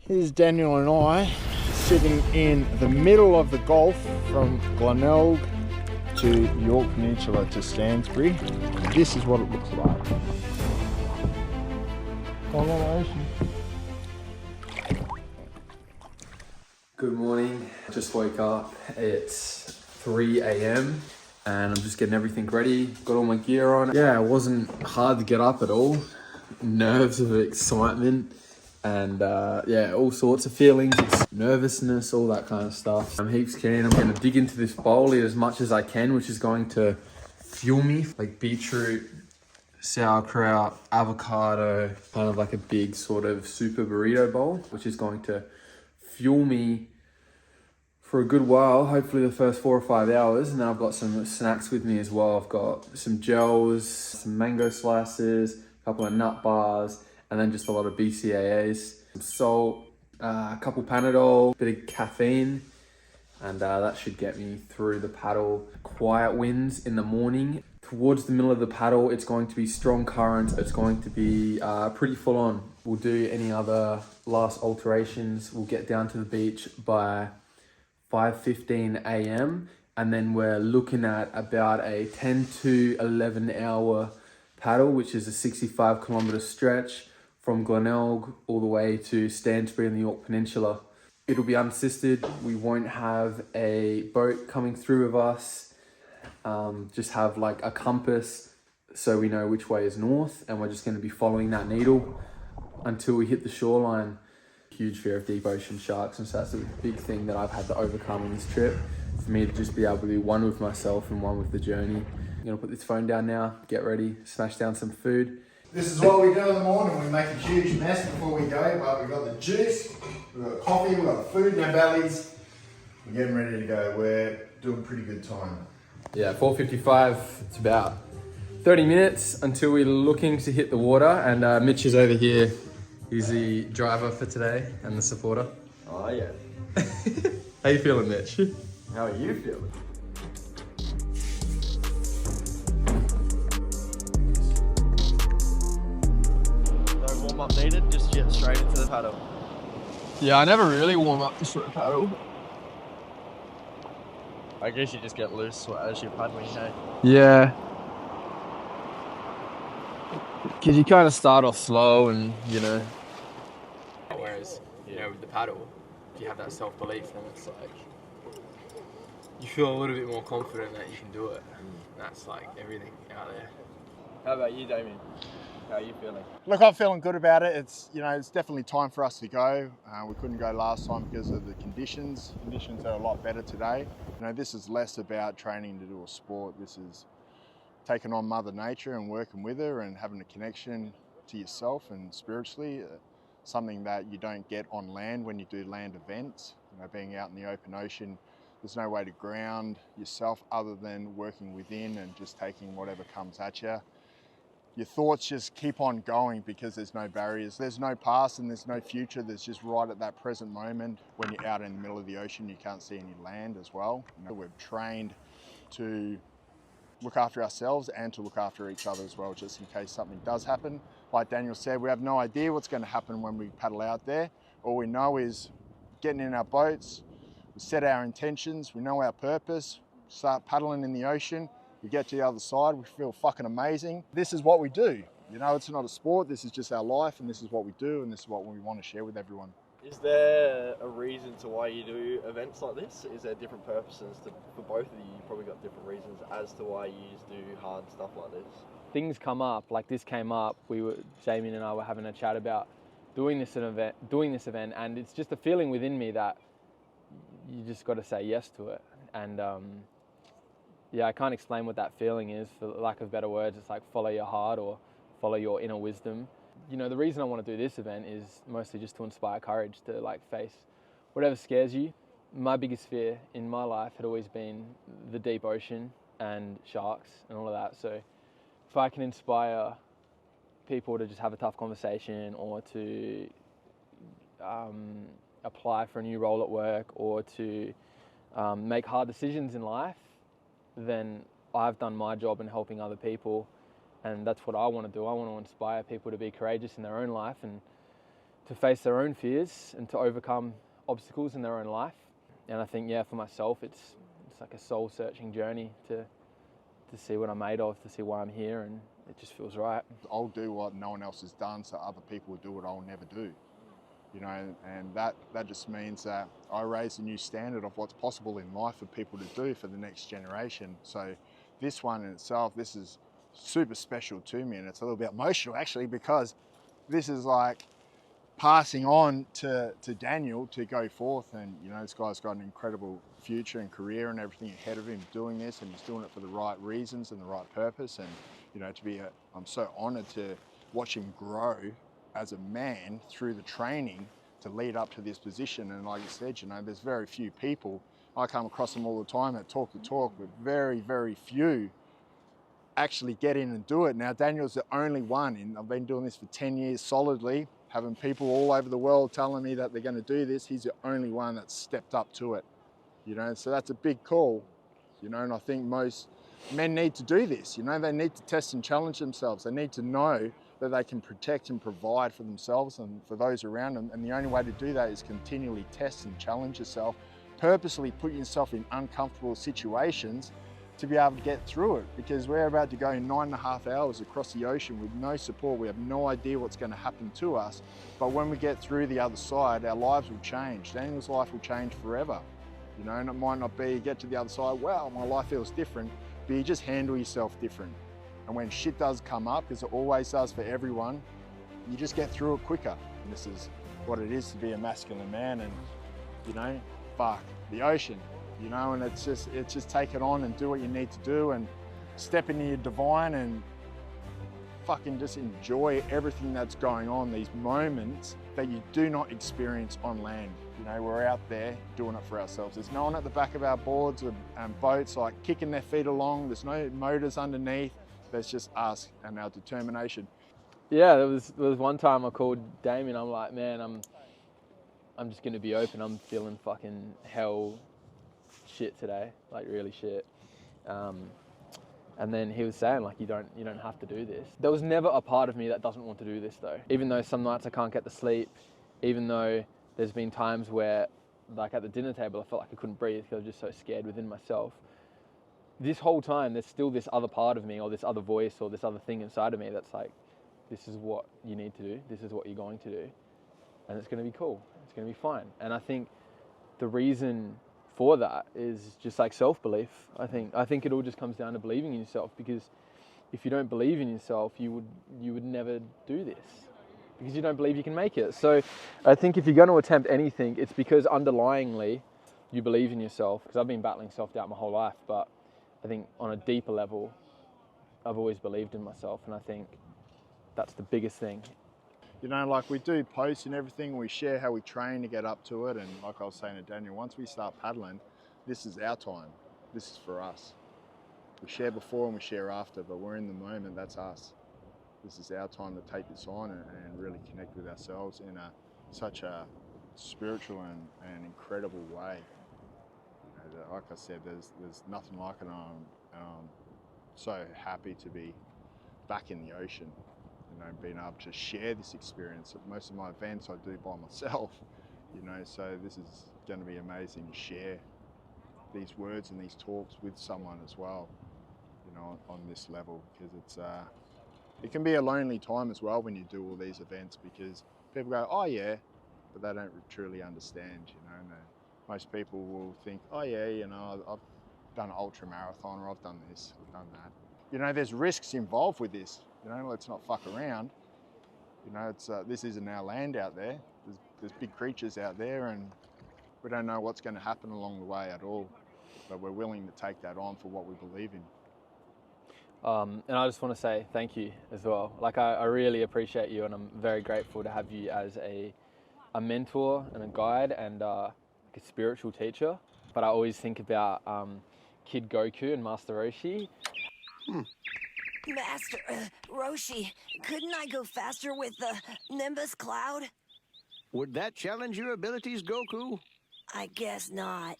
Here's Daniel and I sitting in the middle of the Gulf from Glenelg to York Peninsula to Stansbury. This is what it looks like. Good morning. I just woke up. It's 3 a.m. and I'm just getting everything ready. Got all my gear on. Yeah, it wasn't hard to get up at all. Nerves of excitement and yeah, all sorts of feelings. It's nervousness, all that kind of stuff. I'm heaps keen. I'm going to dig into this bowl, eat as much as I can, which is going to fuel me. Like beetroot, sauerkraut, avocado, kind of like a big sort of super burrito bowl, which is going to fuel me for a good while, hopefully the first 4 or 5 hours. And then I've got some snacks with me as well. I've got some gels, some mango slices, a couple of nut bars, and then just a lot of BCAAs, some salt, a couple Panadol, bit of caffeine, and that should get me through the paddle. Quiet winds in the morning. Towards the middle of the paddle, it's going to be strong currents. It's going to be pretty full on. We'll do any other last alterations. We'll get down to the beach by 5:15 a.m. and then we're looking at about a 10 to 11 hour paddle, which is a 65 kilometer stretch from Glenelg all the way to Stansbury in the York Peninsula. It'll be unassisted. We won't have a boat coming through with us. Just have like a compass so we know which way is north, and we're just going to be following that needle until we hit the shoreline. Huge fear of deep ocean sharks, and so that's a big thing that I've had to overcome on this trip. For me to just be able to be one with myself and one with the journey. I'm going to put this phone down now, get ready, smash down some food. This is what we do in the morning. We make a huge mess before we go, but we've got the juice, we've got coffee, we've got the food in our bellies. We're getting ready to go. We're doing pretty good time. Yeah, 4:55, it's about 30 minutes until we're looking to hit the water, and Mitch is over here. He's the driver for today and the supporter. Oh yeah. How you feeling, Mitch? How are you feeling? No warm-up needed, just get straight into the paddle. Yeah, I never really warm up to sort of paddle. I guess you just get loose as you're paddling, hey? Yeah. Because you kind of start off slow and, you know. Whereas, you know, with the paddle, if you have that self-belief, then it's like, you feel a little bit more confident that you can do it. That's like everything out there. How about you, Damien? How are you feeling? Look, I'm feeling good about it. It's definitely time for us to go. We couldn't go last time because of the conditions. Conditions are a lot better today. This is less about training to do a sport. This is taking on Mother Nature and working with her and having a connection to yourself and spiritually. Something that you don't get on land when you do land events. Being out in the open ocean, there's no way to ground yourself other than working within and just taking whatever comes at you. Your thoughts just keep on going because there's no barriers. There's no past and there's no future. There's just right at that present moment. When you're out in the middle of the ocean, you can't see any land as well. We've trained to look after ourselves and to look after each other as well, just in case something does happen. Like Daniel said, we have no idea what's going to happen when we paddle out there. All we know is getting in our boats, we set our intentions, we know our purpose, start paddling in the ocean. We get to the other side, we feel fucking amazing. This is what we do. It's not a sport, this is just our life, and this is what we do, and this is what we want to share with everyone. Is there a reason to why you do events like this? Is there different purposes for both of you? You've probably got different reasons as to why you do hard stuff like this. Things come up, like this came up. Jamie and I were having a chat about doing this event, and it's just a feeling within me that you just got to say yes to it. And yeah, I can't explain what that feeling is, for lack of better words. It's like follow your heart or follow your inner wisdom. The reason I want to do this event is mostly just to inspire courage to face whatever scares you. My biggest fear in my life had always been the deep ocean and sharks and all of that. So if I can inspire people to just have a tough conversation or to apply for a new role at work or to make hard decisions in life, then I've done my job in helping other people. And that's what I want to do. I want to inspire people to be courageous in their own life and to face their own fears and to overcome obstacles in their own life. And I think, yeah, for myself, it's like a soul-searching journey to see what I'm made of, to see why I'm here, and it just feels right. I'll do what no one else has done, so other people will do what I'll never do. You know, and that just means that I raise a new standard of what's possible in life for people to do for the next generation. So this one in itself, this is super special to me, and it's a little bit emotional actually, because this is like passing on to Daniel to go forth. And you know, this guy's got an incredible future and career and everything ahead of him doing this, and he's doing it for the right reasons and the right purpose. And you know, I'm so honored to watch him grow as a man through the training to lead up to this position. And like you said, you know, there's very few people, I come across them all the time that talk the talk, but very, very few actually get in and do it. Now, Daniel's the only one, and I've been doing this for 10 years solidly, having people all over the world telling me that they're going to do this. He's the only one that's stepped up to it, you know, so that's a big call, you know, and I think most men need to do this, you know, they need to test and challenge themselves. They need to know that they can protect and provide for themselves and for those around them. And the only way to do that is continually test and challenge yourself, purposely put yourself in uncomfortable situations to be able to get through it, because we're about to go 9.5 hours across the ocean with no support. We have no idea what's going to happen to us. But when we get through the other side, our lives will change. Daniel's life will change forever. You know, and it might not be you get to the other side, wow, my life feels different, but you just handle yourself different. And when shit does come up, because it always does for everyone, you just get through it quicker. And this is what it is to be a masculine man. And you know, fuck, the ocean, you know, and it's just take it on and do what you need to do and step into your divine and fucking just enjoy everything that's going on, these moments that you do not experience on land. You know, we're out there doing it for ourselves. There's no one at the back of our boards and boats like kicking their feet along. There's no motors underneath. There's just us and our determination. Yeah, there was one time I called Damien. I'm like, man, I'm just gonna be open. I'm feeling fucking hell shit today, like really shit. And then he was saying like, you don't have to do this. There was never a part of me that doesn't want to do this though. Even though some nights I can't get to sleep, even though there's been times where, like at the dinner table, I felt like I couldn't breathe because I was just so scared within myself. This whole time, there's still this other part of me or this other voice or this other thing inside of me that's like, this is what you need to do. This is what you're going to do. And it's going to be cool. It's going to be fine. And I think the reason for that is just like self-belief. I think it all just comes down to believing in yourself, because if you don't believe in yourself, you would never do this, because you don't believe you can make it. So I think if you're going to attempt anything, it's because underlyingly you believe in yourself. Because I've been battling self-doubt my whole life, but I think on a deeper level, I've always believed in myself, and I think that's the biggest thing. You know, like we do posts and everything, we share how we train to get up to it, and like I was saying to Daniel, once we start paddling, this is our time. This is for us. We share before and we share after, but we're in the moment, that's us. This is our time to take this on and really connect with ourselves in such a spiritual and incredible way. You know, like I said, there's nothing like it, and I'm so happy to be back in the ocean. You know, being able to share this experience. Most of my events I do by myself, you know, so this is going to be amazing to share these words and these talks with someone as well, you know, on this level, because it can be a lonely time as well when you do all these events, because people go, oh yeah, but they don't truly understand, you know, and most people will think, oh yeah, you know, I've done an ultra marathon, or I've done this, I've done that. You know, there's risks involved with this. You know, let's not fuck around. You know, this isn't our land out there. There's big creatures out there, and we don't know what's going to happen along the way at all. But we're willing to take that on for what we believe in. And I just want to say thank you as well. Like I really appreciate you, and I'm very grateful to have you as a mentor and a guide and like a spiritual teacher. But I always think about Kid Goku and Master Roshi. Master Roshi, couldn't I go faster with the Nimbus Cloud? Would that challenge your abilities, Goku? I guess not.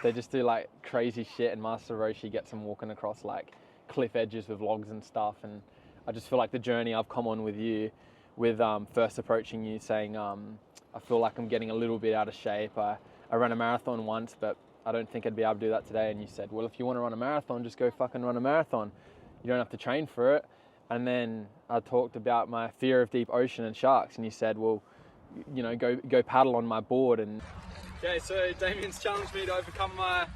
They just do like crazy shit, and Master Roshi gets them walking across like cliff edges with logs and stuff. And I just feel like the journey I've come on with you with first approaching you, saying, I feel like I'm getting a little bit out of shape. I ran a marathon once, but I don't think I'd be able to do that today. And you said, well, if you want to run a marathon, just go fucking run a marathon. You don't have to train for it. And then I talked about my fear of deep ocean and sharks, and you said, well, you know, go paddle on my board. And okay, so Damien's challenged me to overcome my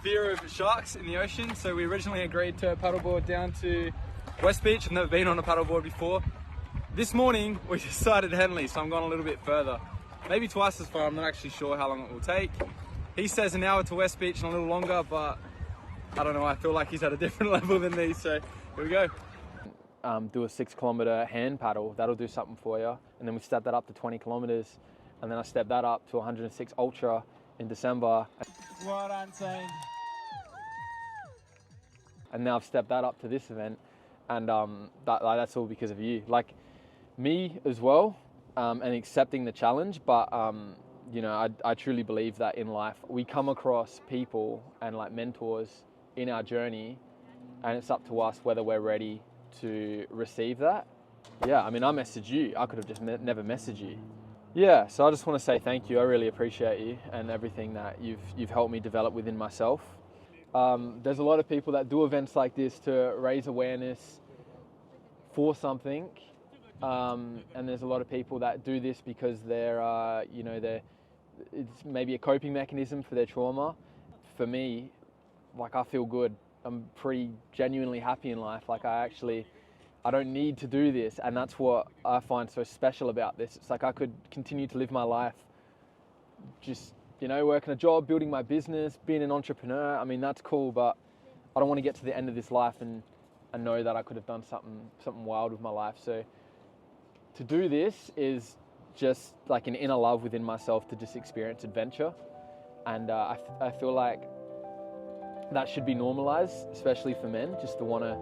fear of sharks in the ocean. So we originally agreed to paddleboard down to West Beach. I've never been on a paddleboard before. This morning we decided Henley, so I'm going a little bit further. Maybe twice as far, I'm not actually sure how long it will take. He says an hour to West Beach and a little longer, but I don't know, I feel like he's at a different level than me, so here we go. Do a 6 kilometre hand paddle, that'll do something for you. And then we step that up to 20 kilometres, and then I step that up to 106 Ultra in December. Well done, team. And now I've stepped that up to this event, and that's all because of you. Like, me as well, and accepting the challenge, but you know, I truly believe that in life we come across people and like mentors in our journey, and it's up to us whether we're ready to receive that. Yeah, I mean, I messaged you. I could have just never messaged you. Yeah, so I just want to say thank you. I really appreciate you and everything that you've helped me develop within myself. There's a lot of people that do events like this to raise awareness for something, and there's a lot of people that do this because it's maybe a coping mechanism for their trauma. For me, like, I feel good. I'm pretty genuinely happy in life. Like, I don't need to do this, and that's what I find so special about this. It's like I could continue to live my life just, you know, working a job, building my business, being an entrepreneur. I mean, that's cool, but I don't want to get to the end of this life and know that I could have done something wild with my life. So to do this is just like an inner love within myself to just experience adventure. And I feel like that should be normalized, especially for men, just to want to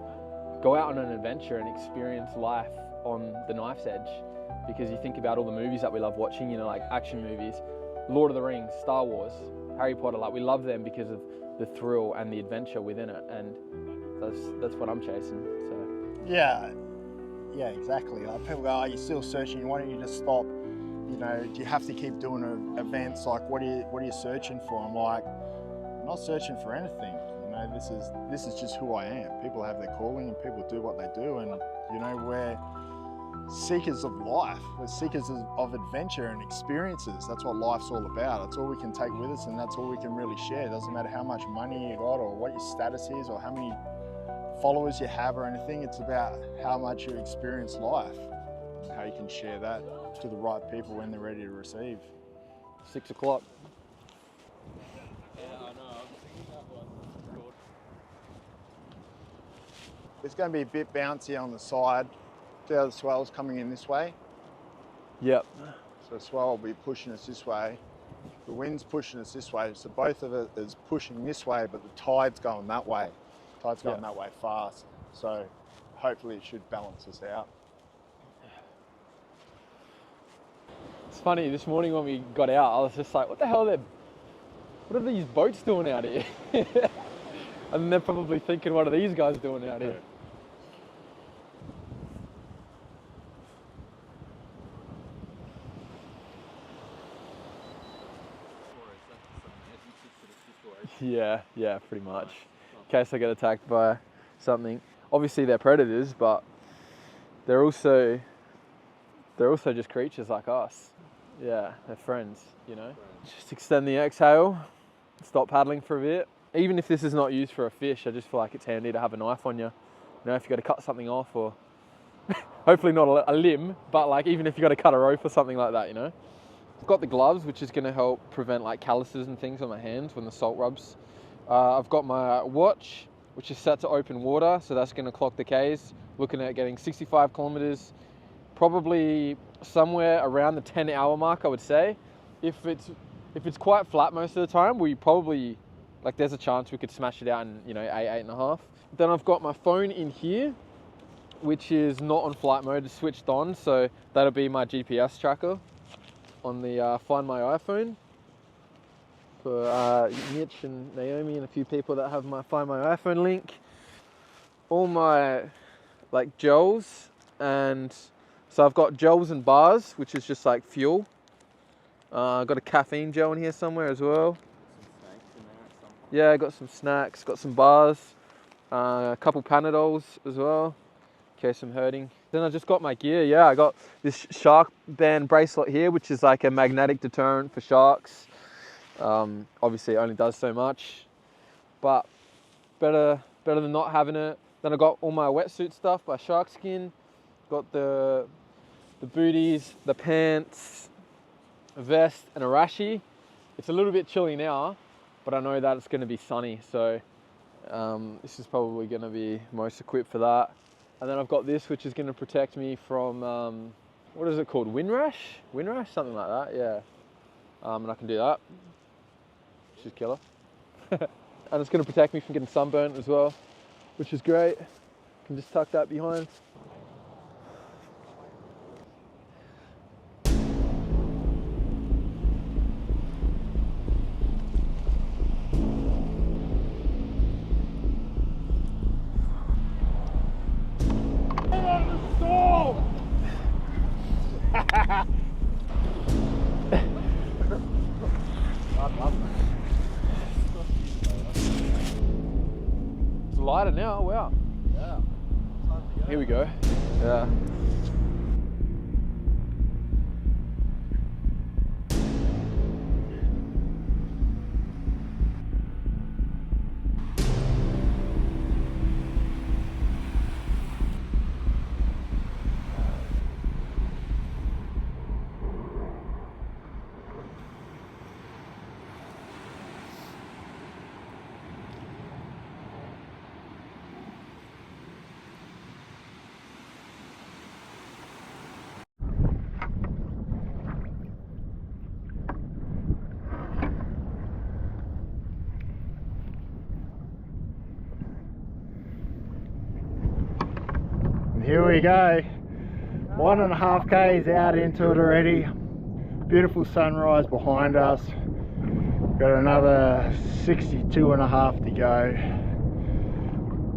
go out on an adventure and experience life on the knife's edge. Because you think about all the movies that we love watching, you know, like action movies, Lord of the Rings, Star Wars, Harry Potter, like we love them because of the thrill and the adventure within it, and that's what I'm chasing. So yeah, exactly. Like, people go, "Oh, you're still searching. Why don't you just stop? You know, do you have to keep doing events? Like, what are you searching for?" I'm like, I'm not searching for anything. You know, this is just who I am. People have their calling, and people do what they do, and you know, we're seekers of life. We're seekers of adventure and experiences. That's what life's all about. That's all we can take with us, and that's all we can really share. It doesn't matter how much money you got or what your status is or how many followers you have or anything. It's about how much you experience life, how you can share that to the right people when they're ready to receive. 6 o'clock. Yeah, I know. I was thinking that one. It's going to be a bit bouncy on the side. See how the swell's coming in this way? Yep. So the swell will be pushing us this way. The wind's pushing us this way. So both of it is pushing this way, but the tide's going that way. Tide's going that way fast. So hopefully it should balance us out. It's funny, this morning when we got out, I was just like, what are these boats doing out here? And they're probably thinking, what are these guys doing out here? Yeah, pretty much. In case I get attacked by something. Obviously they're predators, but they're also just creatures like us. Yeah, they're friends, you know. Just extend the exhale, stop paddling for a bit. Even if this is not used for a fish, I just feel like it's handy to have a knife on you. You know, if you got to cut something off, or hopefully not a limb, but like even if you got to cut a rope or something like that, you know. I've got the gloves, which is going to help prevent like calluses and things on my hands when the salt rubs. I've got my watch, which is set to open water, so that's going to clock the Ks. Looking at getting 65 kilometers, probably somewhere around the 10-hour mark, I would say. If it's quite flat most of the time, we probably, like, there's a chance we could smash it out in, you know, 8.5. Then I've got my phone in here, which is not on flight mode, it's switched on, so that'll be my GPS tracker on the Find My iPhone for Mitch and Naomi and a few people that have my Find My iPhone link. All my like gels and So I've got gels and bars, which is just like fuel. I've got a caffeine gel in here somewhere as well. Yeah, I got some snacks, got some bars, a couple Panadols as well, in case I'm hurting. Then I just got my gear. Yeah, I got this shark band bracelet here, which is like a magnetic deterrent for sharks. Obviously it only does so much, but better than not having it. Then I got all my wetsuit stuff by Shark Skin. Got the booties, the pants, a vest and a rashi. It's a little bit chilly now, but I know that it's going to be sunny, so this is probably going to be most equipped for that. And then I've got this, which is going to protect me from what is it called, wind rash, something like that. Yeah, and I can do that, which is killer. And it's going to protect me from getting sunburnt as well, which is great. Can just tuck that behind. It's lighter now, wow. Yeah. Time to go. Here we go. Yeah. Here we go, 1.5 k's out into it already. Beautiful sunrise behind us. Got another 62.5 to go.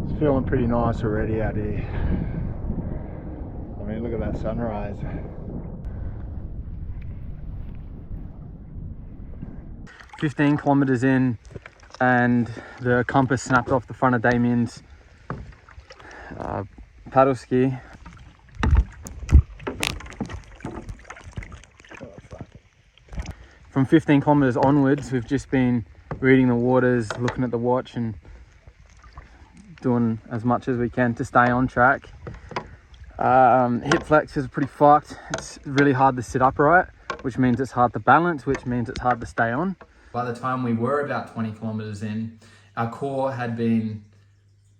It's feeling pretty nice already out here. I mean, look at that sunrise. "15 kilometers in, and the compass snapped off the front of Damien's paddle ski. From 15 kilometers onwards, we've just been reading the waters, looking at the watch, and doing as much as we can to stay on track. Hip flexors are pretty fucked. It's really hard to sit upright, which means it's hard to balance, which means it's hard to stay on. By the time we were about 20 kilometers in, our core had been,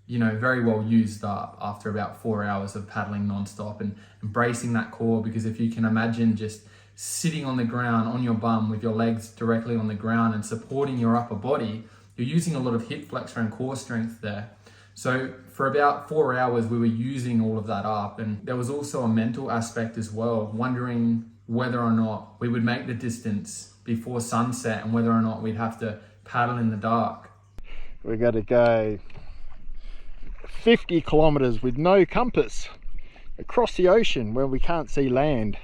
you know, very well used up after about 4 hours of paddling non-stop and bracing that core, because if you can imagine just sitting on the ground on your bum with your legs directly on the ground and supporting your upper body, you're using a lot of hip flexor and core strength there. So for about 4 hours, we were using all of that up. And there was also a mental aspect as well, wondering whether or not we would make the distance before sunset and whether or not we'd have to paddle in the dark. We got to go 50 kilometers with no compass across the ocean where we can't see land.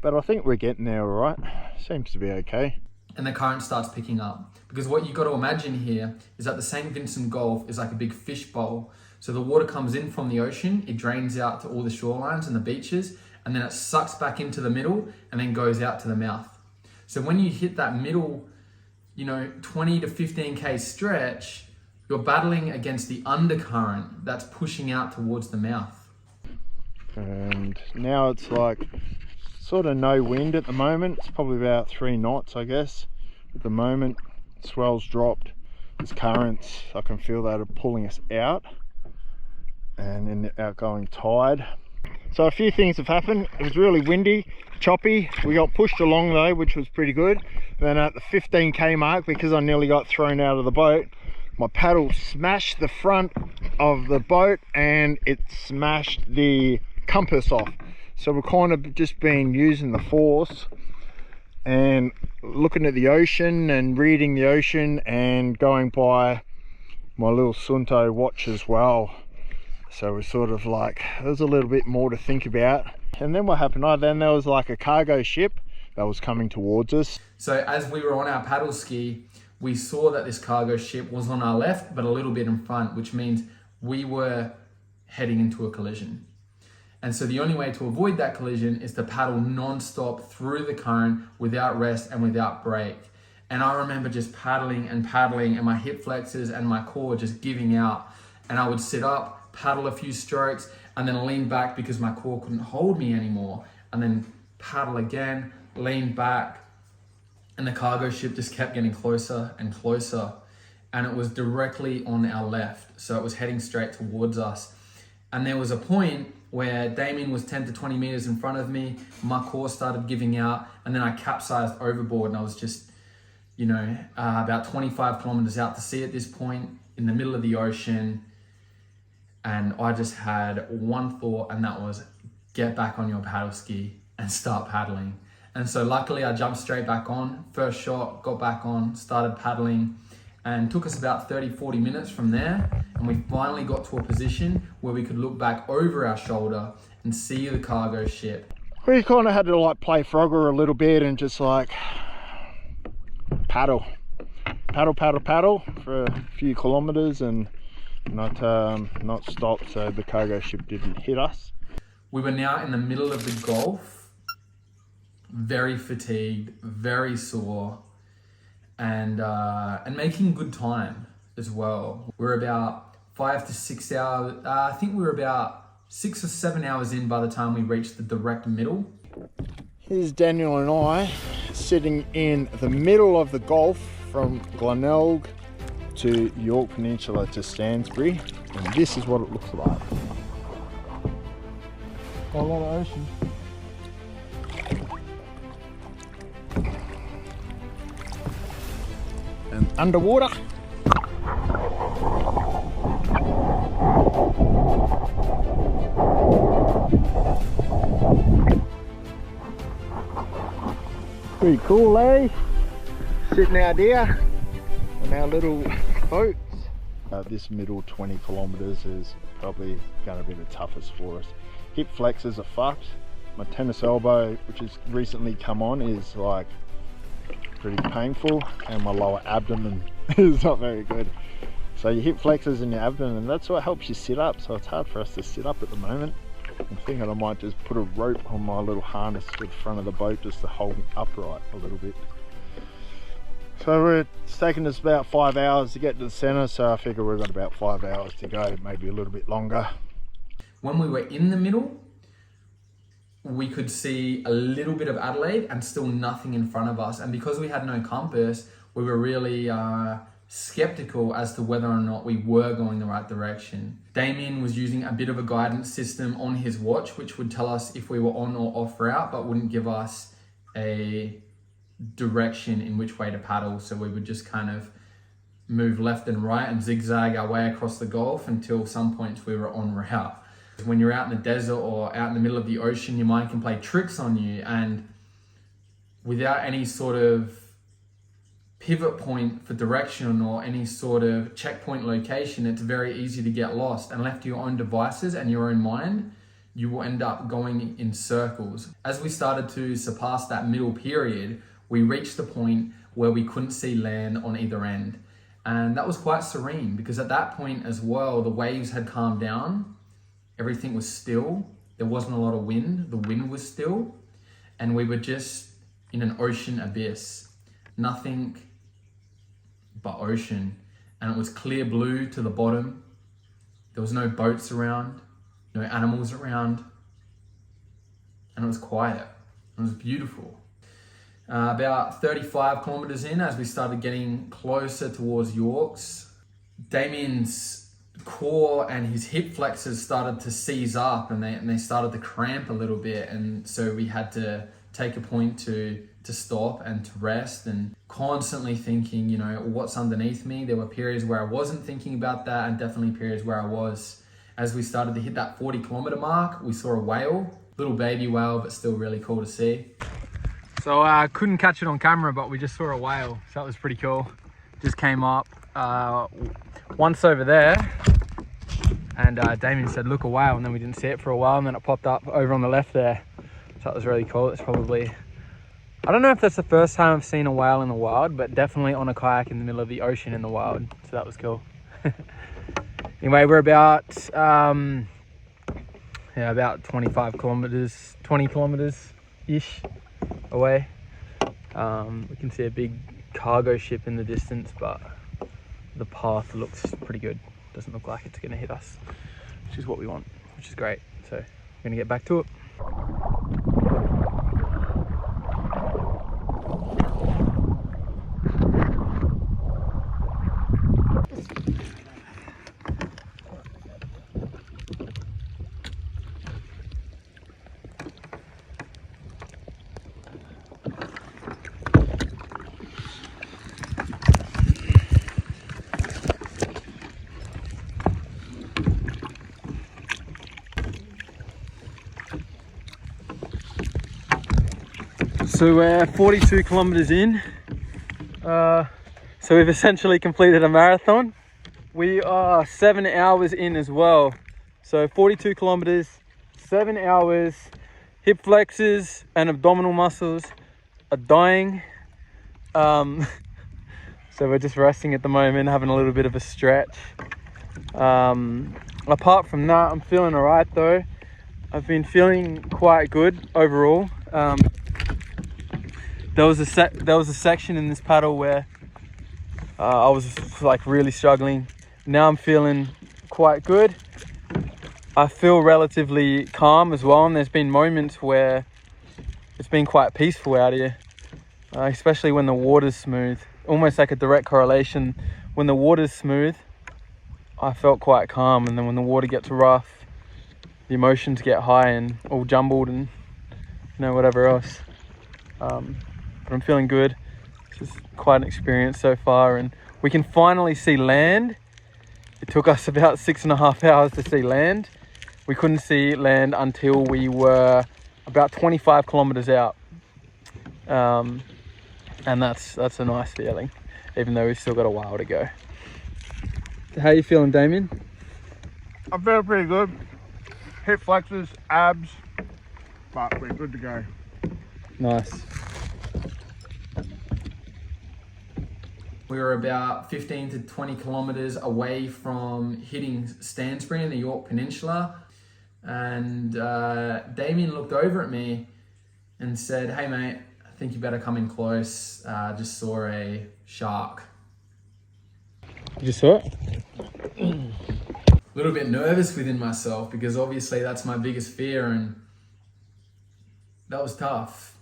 But I think we're getting there all right. Seems to be okay. And the current starts picking up, because what you've got to imagine here is that the St. Vincent Gulf is like a big fish bowl. So the water comes in from the ocean, it drains out to all the shorelines and the beaches, and then it sucks back into the middle and then goes out to the mouth. So when you hit that middle, 20 to 15k stretch, you're battling against the undercurrent that's pushing out towards the mouth. And now it's like sort of no wind at the moment. It's probably about 3 knots, I guess. At the moment, swell's dropped. There's currents. I can feel that are pulling us out, and then the outgoing tide. So a few things have happened. It was really windy, choppy. We got pushed along though, which was pretty good. Then at the 15k mark, because I nearly got thrown out of the boat, my paddle smashed the front of the boat and it smashed the compass off. So we're kind of just been using the force and looking at the ocean and reading the ocean and going by my little Sunto watch as well. So we're sort of like, there's a little bit more to think about. And then what happened? Then there was like a cargo ship that was coming towards us. So as we were on our paddle ski, we saw that this cargo ship was on our left, but a little bit in front, which means we were heading into a collision. And so the only way to avoid that collision is to paddle non-stop through the current without rest and without break. And I remember just paddling and my hip flexors and my core just giving out. And I would sit up, paddle a few strokes, and then lean back because my core couldn't hold me anymore. And then paddle again, lean back. And the cargo ship just kept getting closer and closer. And it was directly on our left. So it was heading straight towards us. And there was a point where Damien was 10 to 20 meters in front of me. My core started giving out, and then I capsized overboard, and I was just, about 25 kilometers out to sea at this point in the middle of the ocean. And I just had one thought, and that was get back on your paddle ski and start paddling. And so luckily I jumped straight back on, first shot, got back on, started paddling, and took us about 30-40 minutes from there. And we finally got to a position where we could look back over our shoulder and see the cargo ship. We kind of had to like play Frogger a little bit and just like paddle for a few kilometers and not stop so the cargo ship didn't hit us. We were now in the middle of the Gulf, very fatigued, very sore, and making good time as well. We're about 5 to 6 hours, I think we were about 6 or 7 hours in by the time we reached the direct middle. Here's Daniel and I sitting in the middle of the Gulf from Glenelg to York Peninsula to Stansbury, and this is what it looks like. Got a lot of ocean. And underwater. Pretty cool, eh? Sitting out here on our little boats. This middle 20 kilometers is probably going to be the toughest for us. Hip flexors are fucked. My tennis elbow, which has recently come on, is like pretty painful, and my lower abdomen is not very good. So your hip flexors and your abdomen, and that's what helps you sit up. So it's hard for us to sit up at the moment. I'm thinking I might just put a rope on my little harness to the front of the boat just to hold me upright a little bit. So it's taken us about 5 hours to get to the center, so I figure we've got about 5 hours to go, maybe a little bit longer. When we were in the middle, we could see a little bit of Adelaide and still nothing in front of us. And because we had no compass, we were really skeptical as to whether or not we were going the right direction. Damien was using a bit of a guidance system on his watch, which would tell us if we were on or off route, but wouldn't give us a direction in which way to paddle. So we would just kind of move left and right and zigzag our way across the Gulf until some points we were on route. When you're out in the desert or out in the middle of the ocean, your mind can play tricks on you, and without any sort of pivot point for direction or any sort of checkpoint location, it's very easy to get lost. And left to your own devices and your own mind, you will end up going in circles. As we started to surpass that middle period, we reached the point where we couldn't see land on either end. And that was quite serene, because at that point as well, the waves had calmed down. Everything was still. There wasn't a lot of wind. The wind was still. And we were just in an ocean abyss. Nothing but ocean. And it was clear blue to the bottom. There was no boats around, no animals around. And it was quiet. It was beautiful. About 35 kilometers in, as we started getting closer towards Yorks, Damien's core and his hip flexors started to seize up, and they started to cramp a little bit, and so we had to take a point to stop and to rest, and constantly thinking, what's underneath me. There were periods where I wasn't thinking about that, and definitely periods where I was. As we started to hit that 40 kilometer mark, we saw a whale, little baby whale, but still really cool to see. So I couldn't catch it on camera, but we just saw a whale, so that was pretty cool. Just came up once over there, and Damien said, look, a whale, and then we didn't see it for a while, and then it popped up over on the left there. So that was really cool. It's probably, I don't know if that's the first time I've seen a whale in the wild, but definitely on a kayak in the middle of the ocean in the wild. So that was cool. Anyway, we're about, about 25 kilometers, 20 kilometers-ish away. We can see a big cargo ship in the distance, but the path looks pretty good. Doesn't look like it's gonna hit us, which is what we want, which is great. So we're gonna get back to it. So we're 42 kilometers in. So we've essentially completed a marathon. We are 7 hours in as well. So 42 kilometers, 7 hours. Hip flexors and abdominal muscles are dying. So we're just resting at the moment, having a little bit of a stretch. Apart from that, I'm feeling all right though. I've been feeling quite good overall. There was a section in this paddle where I was like really struggling. Now I'm feeling quite good. I feel relatively calm as well, and there's been moments where it's been quite peaceful out here, especially when the water's smooth. Almost like a direct correlation. When the water's smooth, I felt quite calm, and then when the water gets rough, the emotions get high and all jumbled and whatever else. But I'm feeling good. This is quite an experience so far, and we can finally see land. It took us about 6.5 hours to see land. We couldn't see land until we were about 25 kilometers out. And that's a nice feeling, even though we've still got a while to go. How are you feeling, Damien? I'm feeling pretty good. Hip flexors, abs, but we're good to go. Nice. We were about 15 to 20 kilometers away from hitting Stansbury in the York Peninsula. And Damien looked over at me and said, hey mate, I think you better come in close. Just saw a shark. You just saw it? A little bit nervous within myself because obviously that's my biggest fear, and that was tough.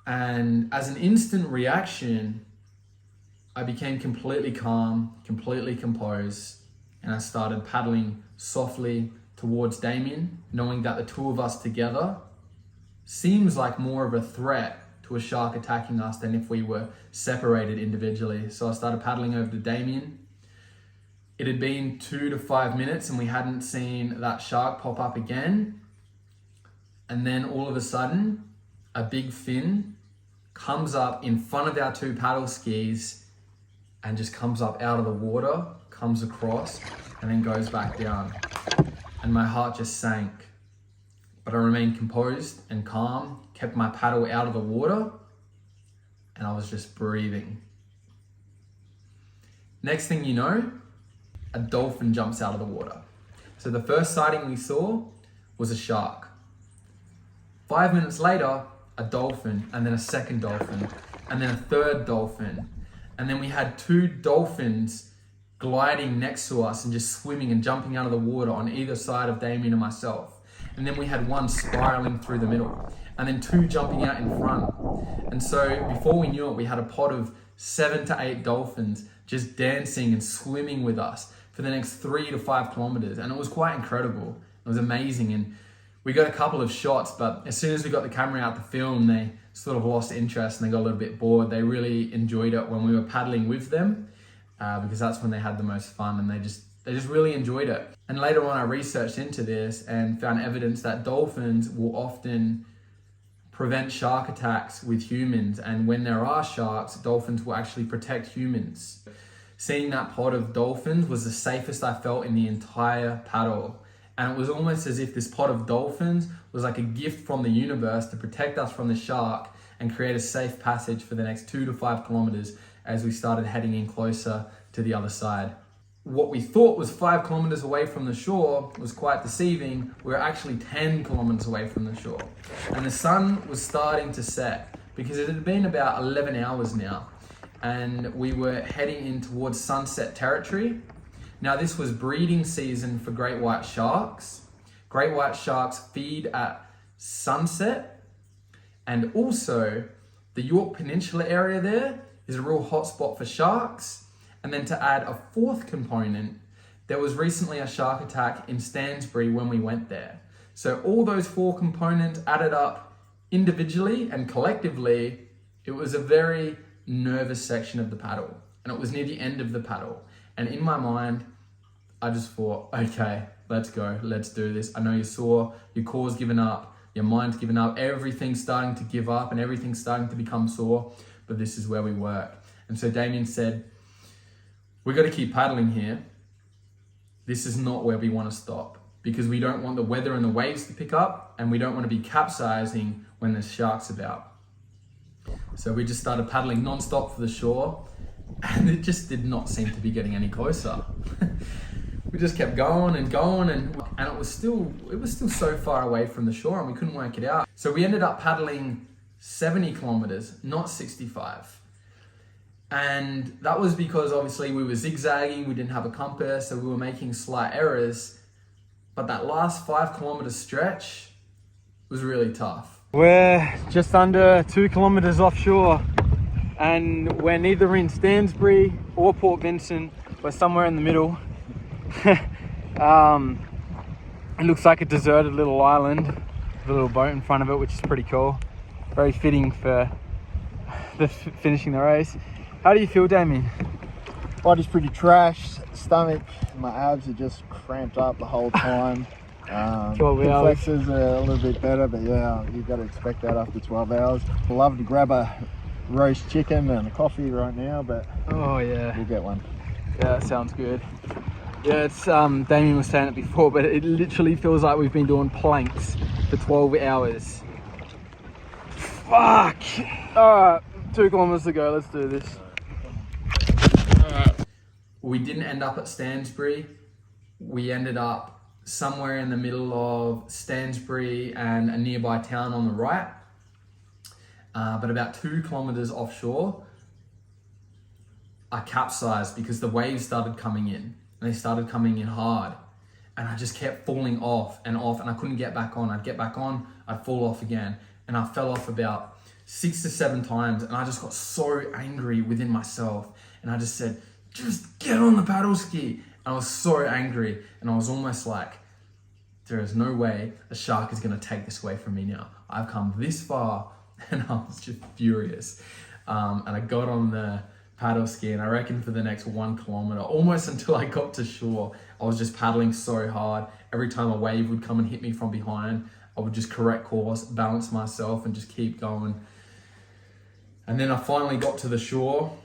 And as an instant reaction, I became completely calm, completely composed, and I started paddling softly towards Damien, knowing that the two of us together seems like more of a threat to a shark attacking us than if we were separated individually. So I started paddling over to Damien. It had been 2 to 5 minutes and we hadn't seen that shark pop up again. And then all of a sudden, a big fin comes up in front of our two paddle skis and just comes up out of the water, comes across, and then goes back down. And my heart just sank. But I remained composed and calm, kept my paddle out of the water, and I was just breathing. Next thing you know, a dolphin jumps out of the water. So the first sighting we saw was a shark. 5 minutes later, a dolphin, and then a second dolphin, and then a third dolphin. And then we had 2 dolphins gliding next to us and just swimming and jumping out of the water on either side of Damien and myself. And then we had 1 spiraling through the middle, and then 2 jumping out in front. And so before we knew it, we had a pod of 7 to 8 dolphins just dancing and swimming with us for the next 3 to 5 kilometers. And it was quite incredible. It was amazing. And we got a couple of shots, but as soon as we got the camera out to film, they sort of lost interest and they got a little bit bored. They really enjoyed it when we were paddling with them, because that's when they had the most fun, and they just really enjoyed it. And later on I researched into this and found evidence that dolphins will often prevent shark attacks with humans, and when there are sharks, dolphins will actually protect humans. seeing that pod of dolphins was the safest I felt in the entire paddle. And it was almost as if this pod of dolphins was like a gift from the universe to protect us from the shark and create a safe passage for the next 2 to 5 kilometers as we started heading in closer to the other side. What we thought was 5 kilometers away from the shore was quite deceiving. We were actually 10 kilometers away from the shore. And the sun was starting to set because it had been about 11 hours now. And we were heading in towards sunset territory. Now this was breeding season for great white sharks. Great white sharks feed at sunset. And also the York Peninsula area there is a real hotspot for sharks. And then to add a fourth component, there was recently a shark attack in Stansbury when we went there. So all those 4 components added up individually and collectively, it was a very nervous section of the paddle. And it was near the end of the paddle. And in my mind, I just thought, okay, let's go, let's do this. I know you're sore, your core's given up, your mind's given up, everything's starting to give up and everything's starting to become sore, but this is where we work. And so Damien said, we got to keep paddling here. This is not where we want to stop because we don't want the weather and the waves to pick up and we don't want to be capsizing when there's sharks about. So we just started paddling non-stop for the shore and it just did not seem to be getting any closer. We just kept going and going and it was still so far away from the shore and we couldn't work it out. So we ended up paddling 70 kilometers, not 65. And that was because obviously we were zigzagging, we didn't have a compass, so we were making slight errors. But that last 5 kilometer stretch was really tough. We're just under 2 kilometers offshore and we're neither in Stansbury or Port Vincent. We're somewhere in the middle. It looks like a deserted little island with a little boat in front of it, which is pretty cool. Very fitting for finishing the race. How do you feel, Damien? Body's pretty trashed, stomach, my abs are just cramped up the whole time. Flexors are a little bit better, but yeah, you've got to expect that after 12 hours. I'd love to grab a roast chicken and a coffee right now, but oh yeah, we'll get one. Yeah, that sounds good. Yeah, it's Damien was saying it before, but it literally feels like we've been doing planks for 12 hours. Fuck! Alright, 2 kilometers to go, let's do this. We didn't end up at Stansbury. We ended up somewhere in the middle of Stansbury and a nearby town on the right. But about 2 kilometers offshore, I capsized because the waves started coming in. And they started coming in hard. And I just kept falling off, and I couldn't get back on. I'd get back on, I'd fall off again. And I fell off about 6 to 7 times, and I just got so angry within myself. And I just said, just get on the paddle ski. And I was so angry, and I was almost like, there is no way a shark is gonna take this away from me now. I've come this far, and I was just furious. And I got on the paddle ski, and I reckon for the next 1 kilometer, almost until I got to shore, I was just paddling so hard. Every time a wave would come and hit me from behind, I would just correct course, balance myself, and just keep going. And then I finally got to the shore.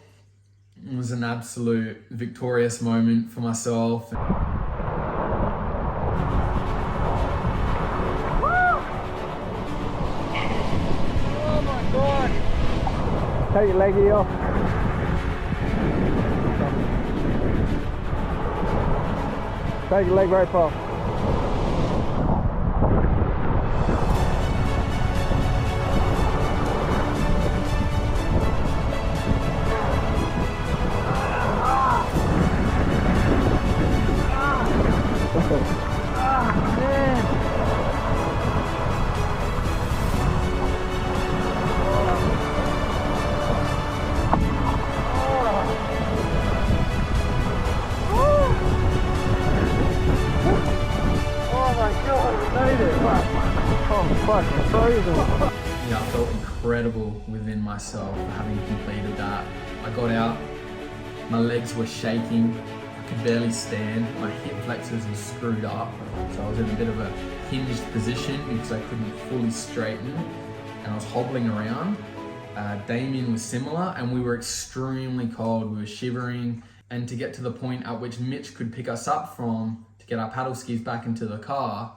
It was an absolute victorious moment for myself. Oh my god! Take your leggy off. Take your leg right off. Yeah, I felt incredible within myself for having completed that. I got out, my legs were shaking, I could barely stand, my hip flexors were screwed up, so I was in a bit of a hinged position because I couldn't fully straighten, and I was hobbling around. Damien was similar, and we were extremely cold. We were shivering, And to get to the point at which Mitch could pick us up from to get our paddle skis back into the car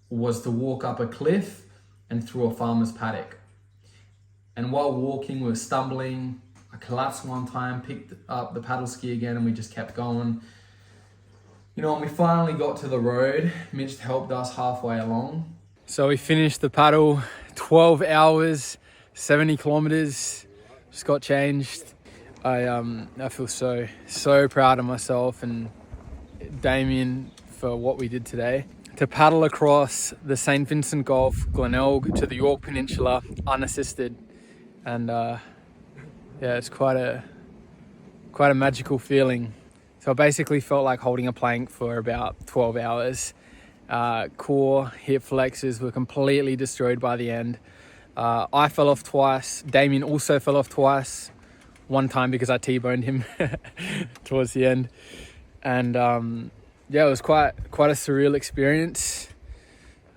was to walk up a cliff and through a farmer's paddock. And while walking, we were stumbling. I collapsed one time, picked up the paddle ski again, and we just kept going. You know, when we finally got to the road, Mitch helped us halfway along. So we finished the paddle, 12 hours, 70 kilometers, just got changed. I feel so proud of myself and Damien for what we did today. To paddle across the St. Vincent Gulf, Glenelg to the York Peninsula, unassisted. And yeah, it's quite a magical feeling. So I basically felt like holding a plank for about 12 hours. Core, hip flexors were completely destroyed by the end. I fell off twice. Damien also fell off twice. One time because I T-boned him towards the end. And yeah, it was quite a surreal experience.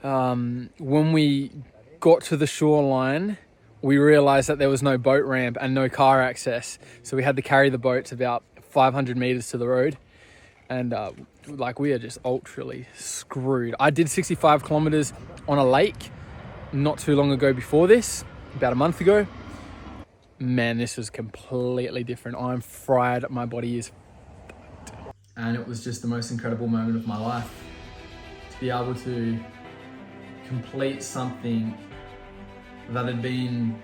When we got to the shoreline, we realized that there was no boat ramp and no car access. So we had to carry the boats about 500 meters to the road. And like, we are just ultrally screwed. I did 65 kilometers on a lake not too long ago before this, about a month ago. Man, this was completely different. I'm fried, my body is fucked. And it was just the most incredible moment of my life. To be able to complete something that had been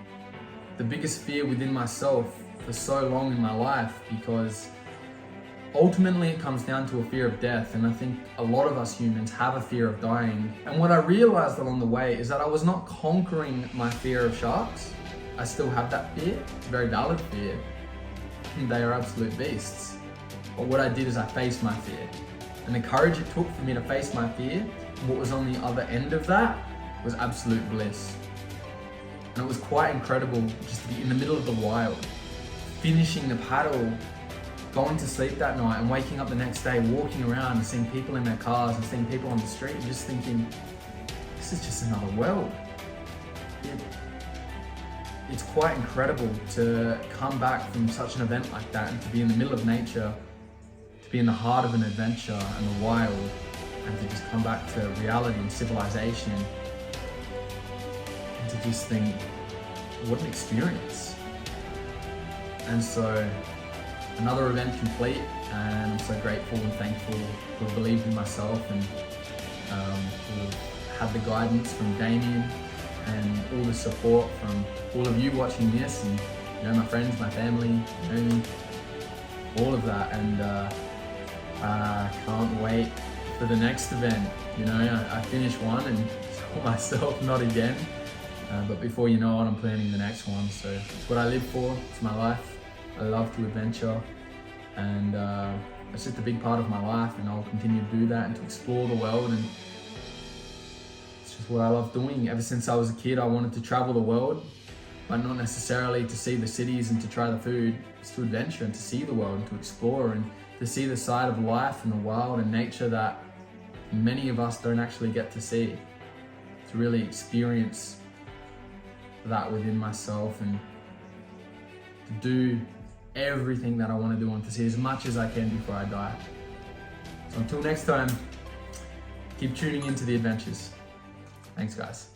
the biggest fear within myself for so long in my life, because ultimately it comes down to a fear of death, and I think a lot of us humans have a fear of dying. And what I realized along the way is that I was not conquering my fear of sharks. I still have that fear. It's a very valid fear. They are absolute beasts. But what I did is I faced my fear. And the courage it took for me to face my fear, what was on the other end of that was absolute bliss. And it was quite incredible just to be in the middle of the wild, finishing the paddle, going to sleep that night and waking up the next day, walking around and seeing people in their cars and seeing people on the street and just thinking, this is just another world. It's quite incredible to come back from such an event like that and to be in the middle of nature, to be in the heart of an adventure and the wild, and to just come back to reality and civilization and to just think, what an experience. And so another event complete, and I'm so grateful and thankful to have believed in myself and to have had the guidance from Damien and all the support from all of you watching this, and you know, my friends, my family, you know me, all of that. And I can't wait for the next event. You know, I finished one and saw myself not again, but before you know it, I'm planning the next one. So it's what I live for, it's my life. I love to adventure, and it's just a big part of my life, and I'll continue to do that and to explore the world. And it's just what I love doing. Ever since I was a kid, I wanted to travel the world, but not necessarily to see the cities and to try the food. It's to adventure and to see the world and to explore and to see the side of life and the wild and nature that many of us don't actually get to see. To really experience that within myself and to do everything that I want to do and to see as much as I can before I die. So until next time, keep tuning into the adventures. Thanks, guys.